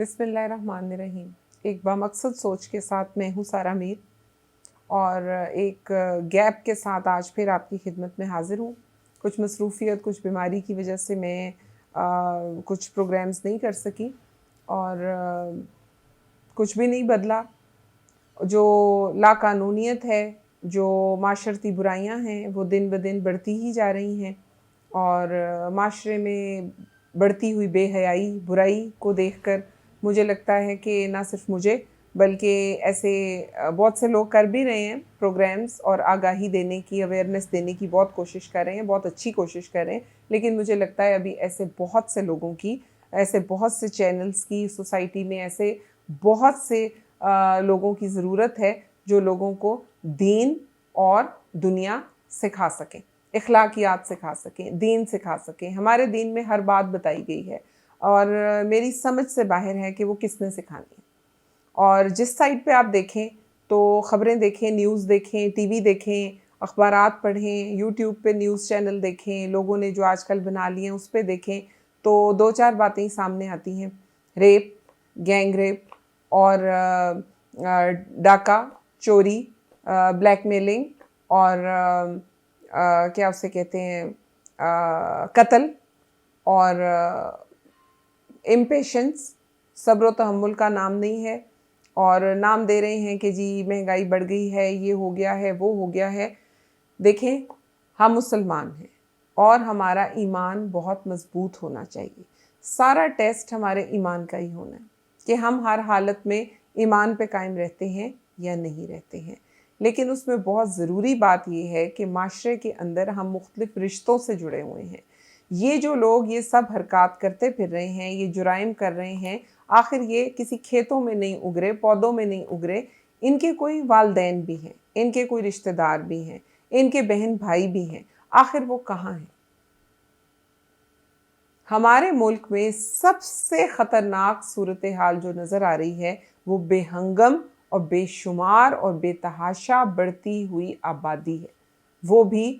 बिस्मिल्लाह रहमान रहीम। एक बामकसद सोच के साथ मैं हूँ सारा मीर और एक गैप के साथ आज फिर आपकी खिदमत में हाज़िर हूँ। कुछ मसरूफ़ियत, कुछ बीमारी की वजह से मैं कुछ प्रोग्राम्स नहीं कर सकी और कुछ भी नहीं बदला। जो लाकानूनियत है, जो माशरती बुराइयां हैं, वो दिन ब दिन बढ़ती ही जा रही हैं और माशरे में बढ़ती हुई बेहयाई, बुराई को देखकर मुझे लगता है कि ना सिर्फ मुझे बल्कि ऐसे बहुत से लोग कर भी रहे हैं प्रोग्राम्स और आगाही देने की, अवेयरनेस देने की बहुत कोशिश कर रहे हैं, बहुत अच्छी कोशिश कर रहे हैं। लेकिन मुझे लगता है अभी ऐसे बहुत से लोगों की, ऐसे बहुत से चैनल्स की, सोसाइटी में ऐसे बहुत से लोगों की ज़रूरत है जो लोगों को दीन और दुनिया सिखा सकें, इखलाकियात सिखा सकें, दीन सिखा सकें। हमारे दीन में हर बात बताई गई है और मेरी समझ से बाहर है कि वो किसने सिखानी है। और जिस साइड पे आप देखें तो ख़बरें देखें, न्यूज़ देखें, टीवी देखें, अखबारात पढ़ें, यूट्यूब पे न्यूज़ चैनल देखें, लोगों ने जो आजकल बना लिए हैं उस पर देखें तो दो चार बातें सामने आती हैं। रेप, गैंग रेप और डाका, चोरी, ब्लैकमेलिंग और क्या उसे कहते हैं, कत्ल और इम्पेशेंस, सब्र व तहम्मुल का नाम नहीं है और नाम दे रहे हैं कि जी महंगाई बढ़ गई है, ये हो गया है, वो हो गया है। देखें, हम मुसलमान हैं और हमारा ईमान बहुत मजबूत होना चाहिए। सारा टेस्ट हमारे ईमान का ही होना है कि हम हर हालत में ईमान पे कायम रहते हैं या नहीं रहते हैं। लेकिन उसमें बहुत ज़रूरी बात यह है कि माशरे के अंदर हम मुख्तलिफ रिश्तों से जुड़े हुए हैं। ये जो लोग ये सब हरकत करते फिर रहे हैं, ये जुराइम कर रहे हैं, आखिर ये किसी खेतों में नहीं उगरे, पौधों में नहीं उगरे। इनके कोई वालदैन भी हैं, इनके कोई रिश्तेदार भी हैं, इनके बहन भाई भी हैं। आखिर वो कहाँ हैं? हमारे मुल्क में सबसे ख़तरनाक सूरत हाल जो नज़र आ रही है वो बेहंगम और बेशुमार और बेतहाशा बढ़ती हुई आबादी है। वो भी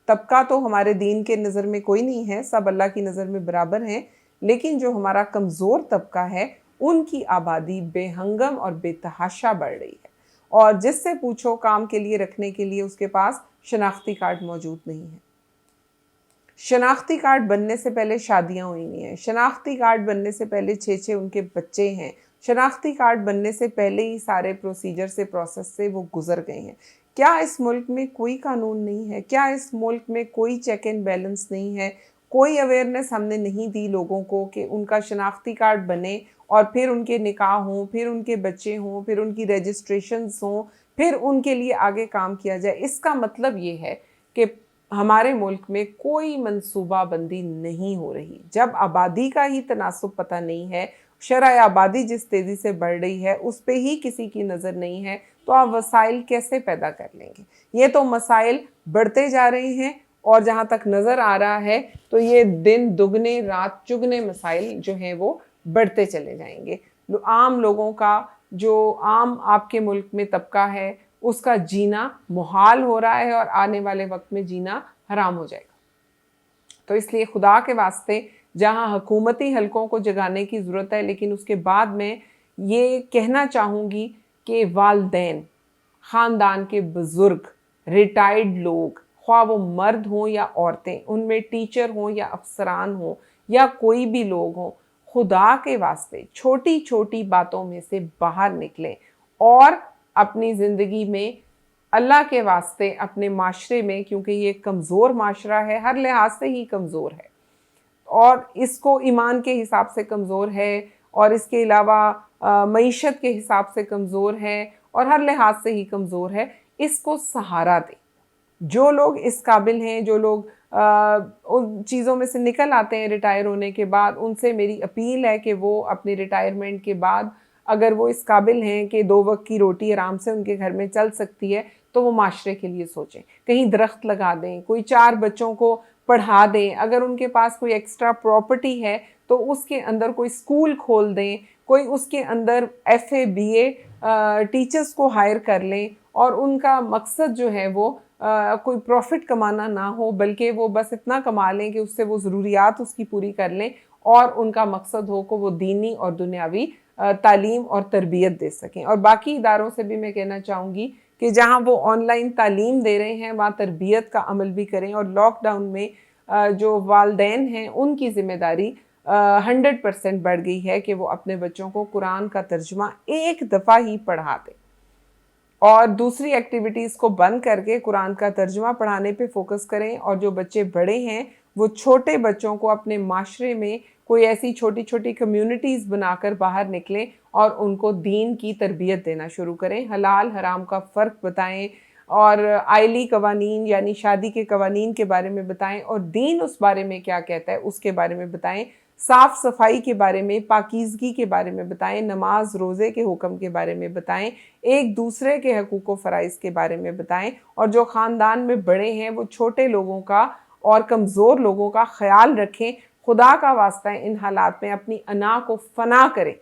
तबका तो हमारे दीन के नज़र में कोई नहीं है, सब अल्लाह की नज़र में बराबर हैं। लेकिन जो हमारा कमज़ोर तबका है उनकी आबादी बेहंगम और बेतहाशा बढ़ रही है और जिससे पूछो काम के लिए रखने के लिए उसके पास शनाख्ती कार्ड मौजूद नहीं है। शनाख्ती कार्ड बनने से पहले शादियां हुई नहीं हैं, शनाख्ती कार्ड बनने से पहले 6-6 उनके बच्चे हैं, शनाख्ती कार्ड बनने से पहले ही सारे प्रोसीजर से, प्रोसेस से वो गुजर गए हैं। क्या इस मुल्क में कोई कानून नहीं है? क्या इस मुल्क में कोई चेक एंड बैलेंस नहीं है? कोई अवेयरनेस हमने नहीं दी लोगों को कि उनका शनाख्ती कार्ड बने और फिर उनके निकाह हों, फिर उनके बच्चे हों, फिर उनकी रजिस्ट्रेशंस हों, फिर उनके लिए आगे काम किया जाए। इसका मतलब ये है कि हमारे मुल्क में कोई मंसूबा बंदी नहीं हो रही। जब आबादी का ही तनासुब पता नहीं है, शरह आबादी जिस तेज़ी से बढ़ रही है उस पे ही किसी की नज़र नहीं है, तो आप वसाइल कैसे पैदा कर लेंगे? ये तो मसाइल बढ़ते जा रहे हैं और जहाँ तक नज़र आ रहा है तो ये दिन दुगने रात चुगने मसाइल जो हैं वो बढ़ते चले जाएंगे। आम लोगों का, जो आम आपके मुल्क में तबका है, उसका जीना मुहाल हो रहा है और आने वाले वक्त में जीना हराम हो जाएगा। तो इसलिए खुदा के वास्ते जहां हुकूमती हलकों को जगाने की ज़रूरत है, लेकिन उसके बाद मैं ये कहना चाहूँगी कि वालदैन, ख़ानदान के बुज़ुर्ग, रिटायर्ड लोग, ख्वाह वो मर्द हों या औरतें, उनमें टीचर हों या अफसरान हों या कोई भी लोग हों, खुदा के वास्ते छोटी छोटी बातों में से बाहर निकलें और अपनी ज़िंदगी में अल्लाह के वास्ते अपने माशरे में, क्योंकि ये कमज़ोर माशरा है, हर लिहाज से ही कमज़ोर है और इसको ईमान के हिसाब से कमज़ोर है और इसके अलावा मईशत के हिसाब से कमज़ोर है और हर लिहाज से ही कमज़ोर है। इसको सहारा दे। जो लोग इस काबिल हैं, जो लोग उन चीज़ों में से निकल आते हैं रिटायर होने के बाद, उनसे मेरी अपील है कि वो अपनी रिटायरमेंट के बाद अगर वो इस काबिल हैं कि 2 वक्त की रोटी आराम से उनके घर में चल सकती है तो वो माशरे के लिए सोचें। कहीं दरख्त लगा दें, कोई 4 बच्चों को पढ़ा दें, अगर उनके पास कोई एक्स्ट्रा प्रॉपर्टी है तो उसके अंदर कोई स्कूल खोल दें, कोई उसके अंदर FA BA टीचर्स को हायर कर लें और उनका मकसद जो है वो कोई प्रॉफिट कमाना ना हो, बल्कि वो बस इतना कमा लें कि उससे वो ज़रूरियात उसकी पूरी कर लें اور उनका मकसद हो को वो दीनी और दुनियावी तालीम और तरबियत दे सकें। और बाकी इदारों से भी मैं कहना चाहूँगी कि जहाँ वो ऑनलाइन तालीम दे रहे हैं वहाँ तरबियत का अमल भी करें। और लॉकडाउन में जो वालिदैन हैं उनकी ज़िम्मेदारी 100% बढ़ गई है कि वो अपने बच्चों को कुरान का तर्जुमा एक दफ़ा ही पढ़ा दें और दूसरी एक्टिविटीज़ को बंद करके कुरान का तर्जुमा पढ़ाने पे फोकस करें। और जो बच्चे बड़े हैं वो छोटे बच्चों को अपने माशरे में कोई ऐसी छोटी छोटी कम्युनिटीज़ बनाकर बाहर निकलें और उनको दीन की तरबियत देना शुरू करें। हलाल हराम का फ़र्क बताएं और आइली कवानीन यानी शादी के कवानीन के बारे में बताएं और दीन उस बारे में क्या कहता है उसके बारे में बताएं। साफ़ सफाई के बारे में, पाकीज़गी के बारे में बताएं, नमाज रोज़े के हुक्म के बारे में बताएं, एक दूसरे के हकूक़ व फ़राइज़ के बारे में बताएं। और जो ख़ानदान में बड़े हैं वो छोटे लोगों का और कमज़ोर लोगों का ख्याल रखें। खुदा का वास्ता है इन हालात में अपनी अना को फना करें।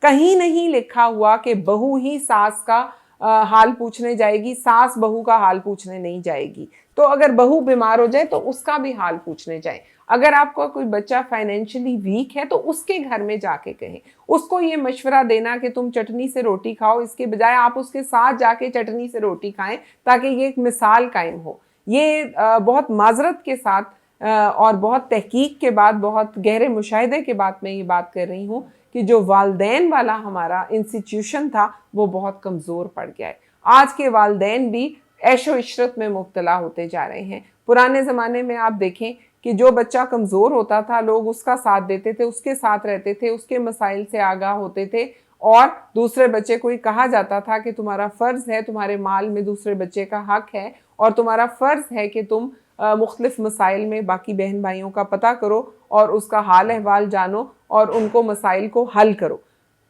कहीं नहीं लिखा हुआ कि बहू ही सास का हाल पूछने जाएगी, सास बहू का हाल पूछने नहीं जाएगी। तो अगर बहू बीमार हो जाए तो उसका भी हाल पूछने जाए। अगर आपका कोई बच्चा फाइनेंशियली वीक है तो उसके घर में जाके कहें, उसको ये मशवरा देना कि तुम चटनी से रोटी खाओ, इसके बजाय आप उसके साथ जाके चटनी से रोटी खाएं ताकि ये एक मिसाल कायम हो। ये बहुत माजरत के साथ और बहुत तहकीक के बाद, बहुत गहरे मुशाहिदे के बाद मैं ये बात कर रही हूँ कि जो वालिदैन वाला हमारा इंस्टीट्यूशन था वो बहुत कमज़ोर पड़ गया है। आज के वालिदैन भी ऐशो इशरत में मुब्तला होते जा रहे हैं। पुराने ज़माने में आप देखें कि जो बच्चा कमज़ोर होता था लोग उसका साथ देते थे, उसके साथ रहते थे, उसके मसाइल से आगाह होते थे। और दूसरे बच्चे को ही कहा जाता था कि तुम्हारा फ़र्ज़ है, तुम्हारे माल में दूसरे बच्चे का हक है और तुम्हारा फ़र्ज़ है कि तुम मुख्तलिफ़ मसाइल में बाकी बहन भाइयों का पता करो और उसका हाल अहवाल जानो और उनको मसाइल को हल करो।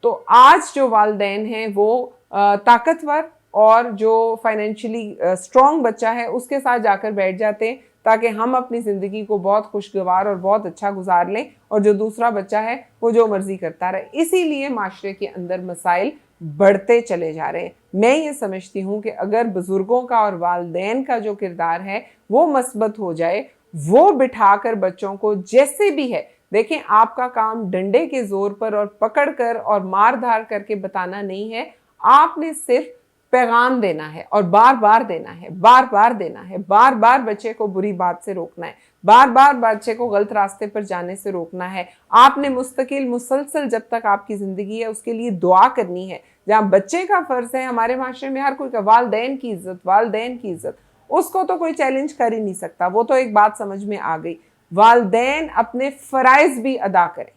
तो आज जो वालिदैन हैं वो ताकतवर और जो फाइनेंशियली स्ट्रॉन्ग बच्चा है उसके साथ जाकर बैठ जाते हैं ताकि हम अपनी ज़िंदगी को बहुत खुशगवार और बहुत अच्छा गुजार लें और जो दूसरा बच्चा है वो जो मर्ज़ी करता रहे। इसीलिए माशरे के अंदर मसाइल बढ़ते चले जा रहे हैं। मैं ये समझती हूँ कि अगर बुज़ुर्गों का और वालिदैन का जो किरदार है वो मस्बत हो जाए, वो बिठाकर बच्चों को जैसे भी है, देखें आपका काम डंडे के ज़ोर पर और पकड़ कर और मार धार करके बताना नहीं है, आपने सिर्फ पैगाम देना है और बार बार देना है, बार बार देना है, बार बार बच्चे को बुरी बात से रोकना है, बार बार बच्चे को गलत रास्ते पर जाने से रोकना है। आपने मुस्तकिल मुसलसल जब तक आपकी ज़िंदगी है उसके लिए दुआ करनी है। जहाँ बच्चे का फ़र्ज़ है, हमारे माशरे में हर कोई का वालिदैन की इज़्ज़त, वालिदैन की इज़्ज़त, उसको तो कोई चैलेंज कर ही नहीं सकता। वो तो एक बात समझ में आ गई, वालिदैन अपने फ़राइज़ भी अदा करें।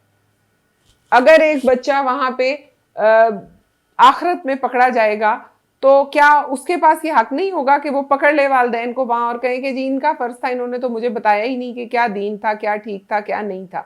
अगर एक बच्चा वहाँ पे आखिरत में पकड़ा जाएगा तो क्या उसके पास ये हक नहीं होगा कि वो पकड़ ले वालिदैन को वहाँ और कहे कि जी इनका फ़र्ज़ था, इन्होंने तो मुझे बताया ही नहीं कि क्या दीन था, क्या ठीक था, क्या नहीं था।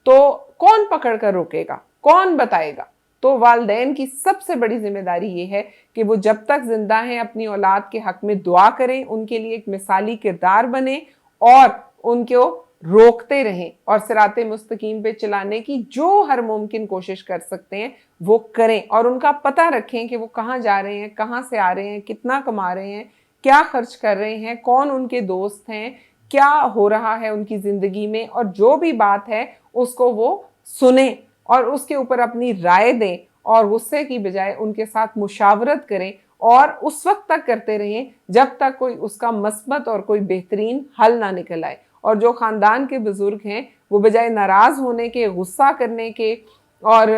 तो कौन पकड़ कर रोकेगा, कौन बताएगा? तो वालिदैन की सबसे बड़ी जिम्मेदारी ये है कि वो जब तक जिंदा हैं अपनी औलाद के हक में दुआ करें, उनके लिए एक मिसाली किरदार बने और उनको रोकते रहें और सिराते मुस्तकीम पे चलाने की जो हर मुमकिन कोशिश कर सकते हैं वो करें और उनका पता रखें कि वो कहाँ जा रहे हैं, कहाँ से आ रहे हैं, कितना कमा रहे हैं, क्या खर्च कर रहे हैं, कौन उनके दोस्त हैं, क्या हो रहा है उनकी ज़िंदगी में, और जो भी बात है उसको वो सुने और उसके ऊपर अपनी राय दें और गुस्से की बजाय उनके साथ मुशावरत करें और उस वक्त तक करते रहें जब तक कोई उसका मस्बत और कोई बेहतरीन हल ना निकल आए। और जो ख़ानदान के बुज़ुर्ग हैं वो बजाय नाराज़ होने के, गुस्सा करने के और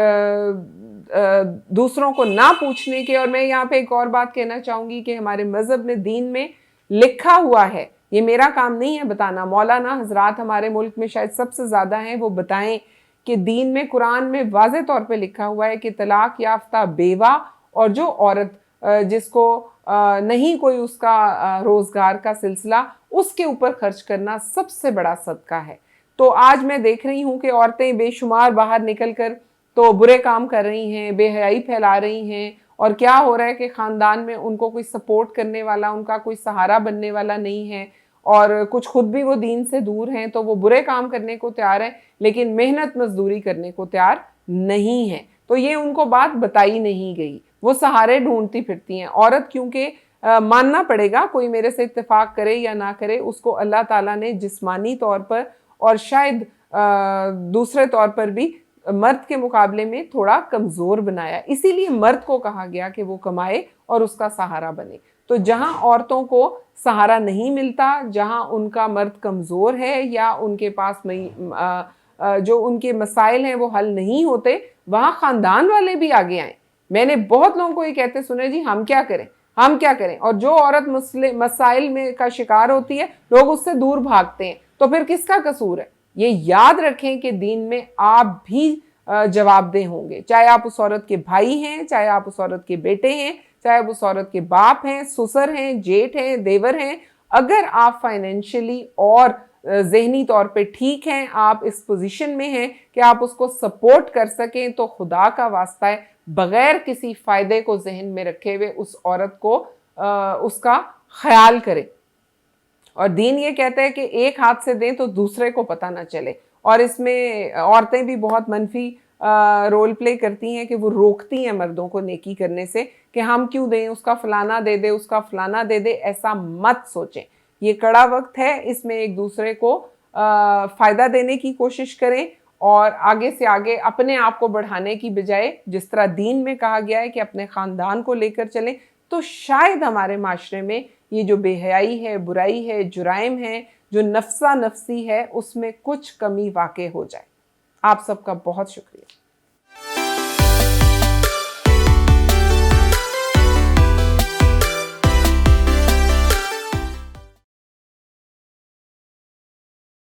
दूसरों को ना पूछने के, और मैं यहाँ पे एक और बात कहना चाहूँगी कि हमारे मज़हब में, दीन में लिखा हुआ है, ये मेरा काम नहीं है बताना, मौलाना हजरात हमारे मुल्क में शायद सबसे ज़्यादा हैं, वो बताएं कि दीन में, कुरान में वाज़े तौर पे लिखा हुआ है कि तलाक याफ्ता बेवा और जो औरत जिसको नहीं कोई उसका रोज़गार का सिलसिला, उसके ऊपर खर्च करना सबसे बड़ा सदका है। तो आज मैं देख रही हूँ कि औरतें बेशुमार बाहर निकल कर तो बुरे काम कर रही हैं, बेहयाई फैला रही हैं, और क्या हो रहा है कि ख़ानदान में उनको कोई सपोर्ट करने वाला, उनका कोई सहारा बनने वाला नहीं है, और कुछ खुद भी वो दीन से दूर हैं तो वो बुरे काम करने को तैयार हैं लेकिन मेहनत मजदूरी करने को तैयार नहीं है। तो ये उनको बात बताई नहीं गई, वो सहारे ढूंढती फिरती हैं। औरत क्योंकि मानना पड़ेगा, कोई मेरे से इत्तेफाक करे या ना करे, उसको अल्लाह ताला ने जिस्मानी तौर पर और शायद दूसरे तौर पर भी मर्द के मुकाबले में थोड़ा कमज़ोर बनाया। इसीलिए मर्द को कहा गया कि वो कमाए और उसका सहारा बने। तो जहाँ औरतों को सहारा नहीं मिलता, जहाँ उनका मर्द कमज़ोर है या उनके पास जो उनके मसाइल हैं वो हल नहीं होते, वहाँ ख़ानदान वाले भी आगे आएँ। मैंने बहुत लोगों को ये कहते सुने, जी हम क्या करें, हम क्या करें। और जो औरत मसाइल में का शिकार होती है, लोग उससे दूर भागते हैं। तो फिर किसका कसूर है? ये याद रखें कि दीन में आप भी जवाबदेह होंगे, चाहे आप उस औरत के भाई हैं, चाहे आप उस औरत के बेटे हैं, चाहे आप उस औरत के बाप हैं, ससुर हैं, जेठ हैं, देवर हैं। अगर आप फाइनेंशियली और ज़हनी तौर पे ठीक हैं, आप इस पोजीशन में हैं कि आप उसको सपोर्ट कर सकें, तो खुदा का वास्ता है बग़ैर किसी फ़ायदे को जहन में रखे हुए उस औरत को उसका ख्याल करें। और दीन ये कहता है कि एक हाथ से दें तो दूसरे को पता ना चले। और इसमें औरतें भी बहुत मनफी रोल प्ले करती हैं कि वो रोकती हैं मर्दों को नेकी करने से कि हम क्यों दें, उसका फलाना दे दे, उसका फलाना दे दे। ऐसा मत सोचें, ये कड़ा वक्त है, इसमें एक दूसरे को फ़ायदा देने की कोशिश करें और आगे से आगे अपने आप को बढ़ाने की बजाय जिस तरह दीन में कहा गया है कि अपने ख़ानदान को लेकर चलें, तो शायद हमारे माशरे में ये जो बेहयाई है, बुराई है, जुराइम है, जो नफ्सा नफसी है, उसमें कुछ कमी वाक़ई हो जाए। आप सबका बहुत शुक्रिया।